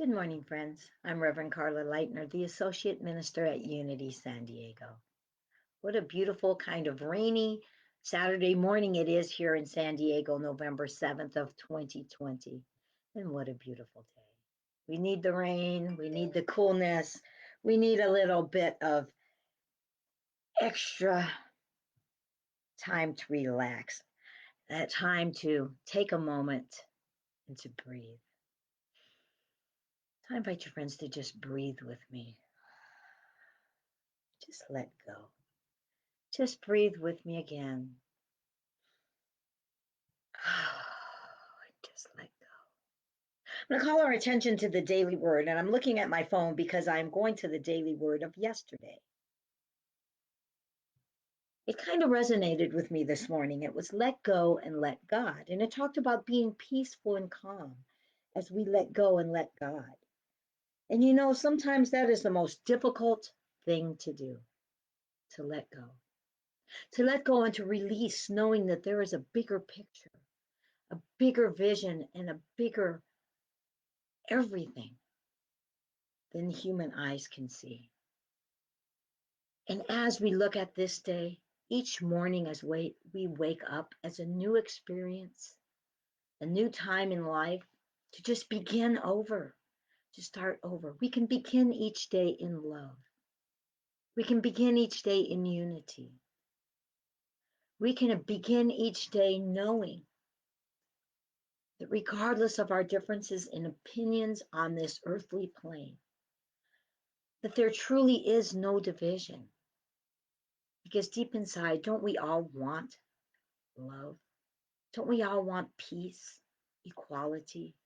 Good morning, friends. I'm Reverend Karla Lightner, the Associate Minister at Unity San Diego. What a beautiful kind of rainy Saturday morning it is here in San Diego, November 7th of 2020. And what a beautiful day. We need the rain, we need the coolness, we need a little bit of extra time to relax, that time to take a moment and to breathe. So I invite your friends to just breathe with me. Just let go. Just breathe with me again. Just let go. I'm going to call our attention to the daily word, and I'm looking at my phone because I'm going to the daily word of yesterday. It kind of resonated with me this morning. It was let go and let God, and it talked about being peaceful and calm as we let go and let God. And you know, sometimes that is the most difficult thing to do, to let go. To let go and to release, knowing that there is a bigger picture, a bigger vision, and a bigger everything than human eyes can see. And as we look at this day, each morning as we wake up as a new experience, a new time in life to just begin over, to start over. We can begin each day in love. We can begin each day in unity. We can begin each day knowing that regardless of our differences in opinions on this earthly plane, that there truly is no division. Because deep inside, don't we all want love? Don't we all want peace, equality,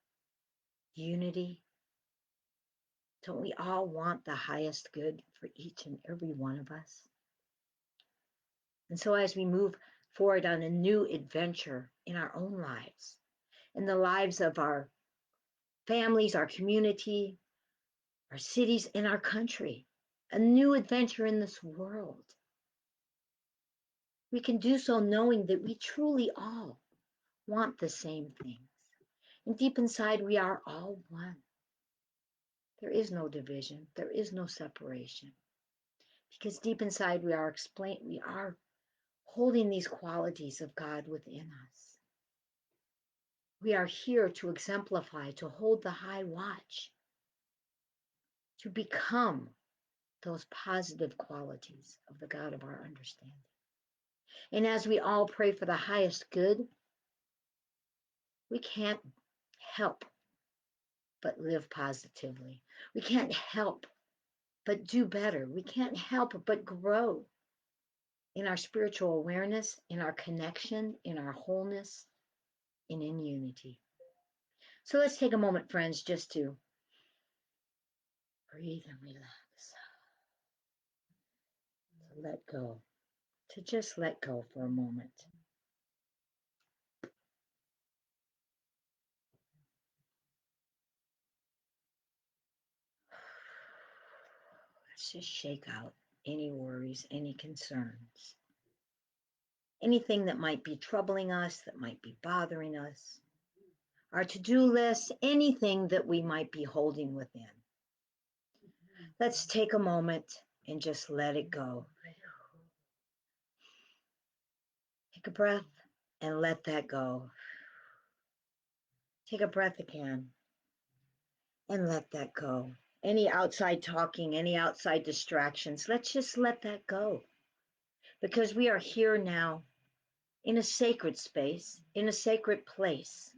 unity? Don't we all want the highest good for each and every one of us? And so as we move forward on a new adventure in our own lives, in the lives of our families, our community, our cities, and our country, a new adventure in this world, we can do so knowing that we truly all want the same things. And deep inside, we are all one. There is no division. There is no separation. Because deep inside, we are holding these qualities of God within us. We are here to exemplify, to hold the high watch, to become those positive qualities of the God of our understanding. And as we all pray for the highest good, we can't help but live positively. We can't help but do better. We can't help but grow in our spiritual awareness, in our connection, in our wholeness, and in unity. So let's take a moment, friends, just to breathe and relax, to let go, to just let go for a moment. Let's just shake out any worries, any concerns, anything that might be troubling us, that might be bothering us, our to-do list, anything that we might be holding within. Let's take a moment and just let it go. Take a breath and let that go. Take a breath again and let that go. Any outside talking, any outside distractions, let's just let that go. Because we are here now in a sacred space, in a sacred place.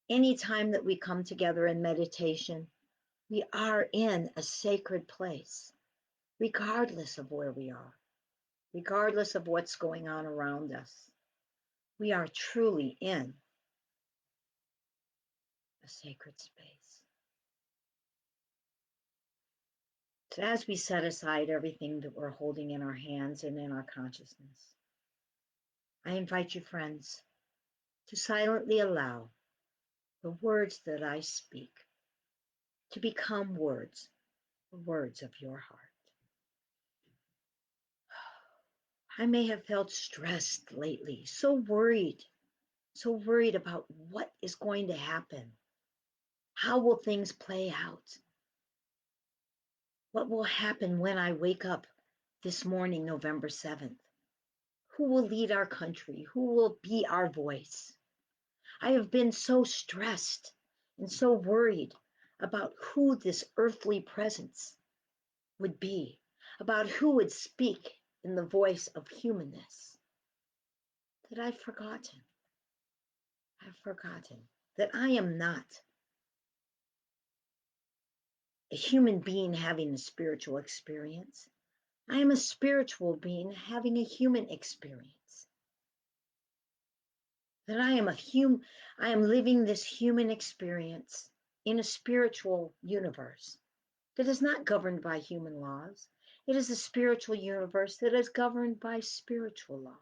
Anytime that we come together in meditation, we are in a sacred place, regardless of where we are, regardless of what's going on around us. We are truly in a sacred space. So as we set aside everything that we're holding in our hands and in our consciousness, I invite you, friends, to silently allow the words that I speak to become words, the words of your heart. I may have felt stressed lately, so worried about what is going to happen, How will things play out? What will happen when I wake up this morning, November 7th? Who will lead our country? Who will be our voice? I have been so stressed and so worried about who this earthly presence would be, about who would speak in the voice of humanness, that I've forgotten that I am not a human being having a spiritual experience. I am a spiritual being having a human experience. That I am living this human experience in a spiritual universe that is not governed by human laws. It is a spiritual universe that is governed by spiritual laws.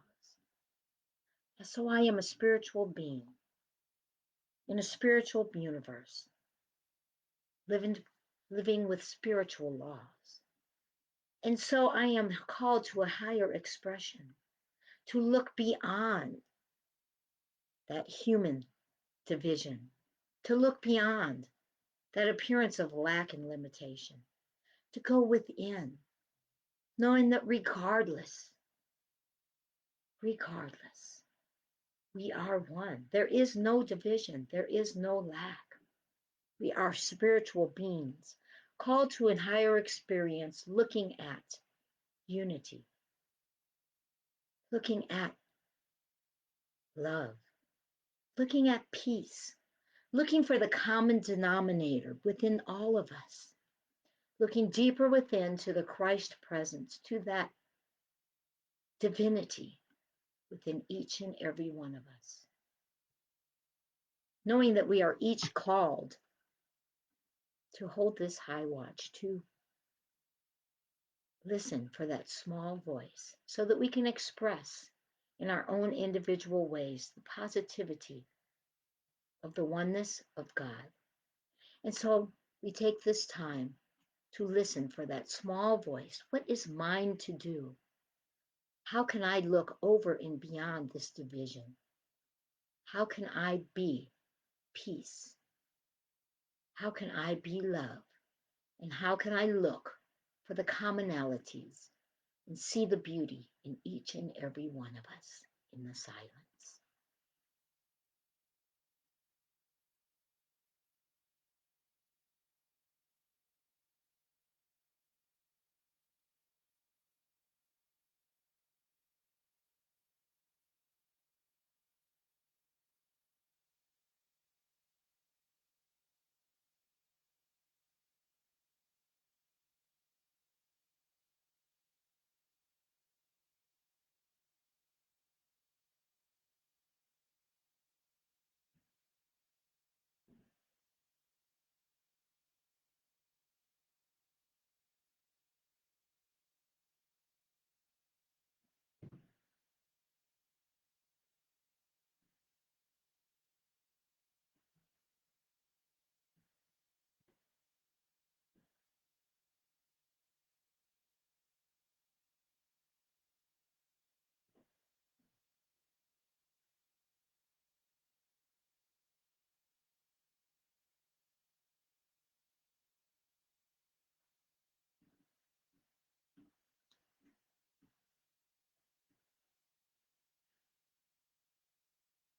And so I am a spiritual being in a spiritual universe, living, living with spiritual laws. And so I am called to a higher expression, to look beyond that human division, to look beyond that appearance of lack and limitation, to go within, knowing that regardless, we are one. There is no division, there is no lack. We are spiritual beings called to a higher experience, looking at unity, looking at love, looking at peace, looking for the common denominator within all of us, looking deeper within to the Christ presence, to that divinity within each and every one of us. Knowing that we are each called to hold this high watch, to listen for that small voice so that we can express in our own individual ways the positivity of the oneness of God. And so we take this time to listen for that small voice. What is mine to do? How can I look over and beyond this division? How can I be peace? How can I be love? And how can I look for the commonalities and see the beauty in each and every one of us in the silence?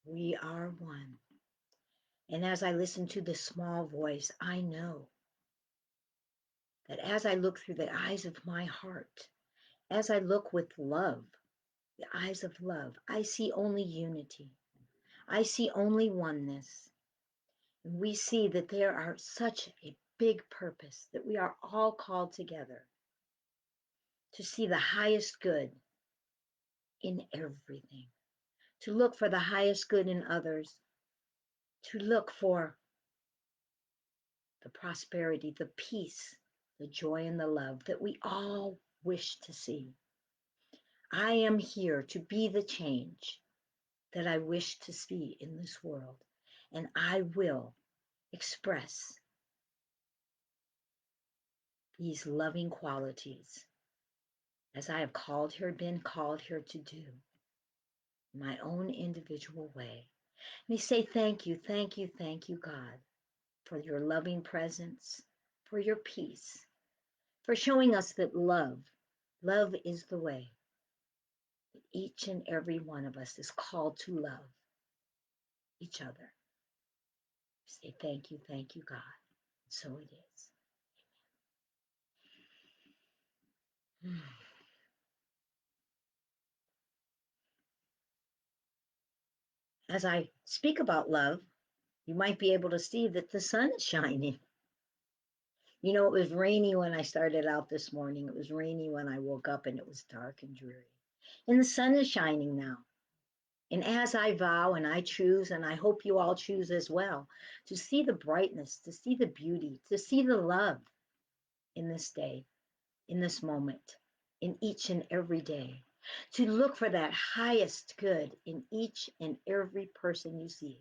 We are one. And as I listen to this small voice, I know that as I look through the eyes of my heart, as I look with love, the eyes of love, I see only unity. I see only oneness. And we see that there are such a big purpose that we are all called together to see the highest good in everything, to look for the highest good in others, to look for the prosperity, the peace, the joy, and the love that we all wish to see. I am here to be the change that I wish to see in this world, and I will express these loving qualities as I have been called here to do in my own individual way. Let me say thank you, thank you, thank you, God, for your loving presence, for your peace, for showing us that love is the way. Each and every one of us is called to love each other. Say thank you, God. So it is. As I speak about love, you might be able to see that the sun is shining. You know, it was rainy when I started out this morning. It was rainy when I woke up and it was dark and dreary. And the sun is shining now. And as I vow and I choose, and I hope you all choose as well, to see the brightness, to see the beauty, to see the love in this day, in this moment, in each and every day, to look for that highest good in each and every person you see,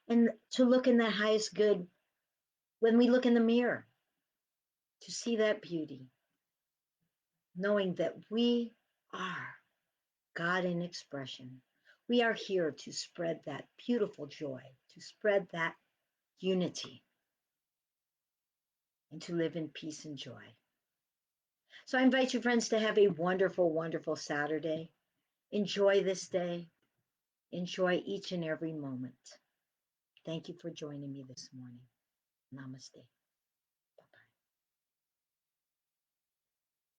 and to look in that highest good when we look in the mirror, to see that beauty, knowing that we are God in expression. We are here to spread that beautiful joy, to spread that unity, and to live in peace and joy. So I invite you, friends, to have a wonderful, wonderful Saturday. Enjoy this day. Enjoy each and every moment. Thank you for joining me this morning. Namaste.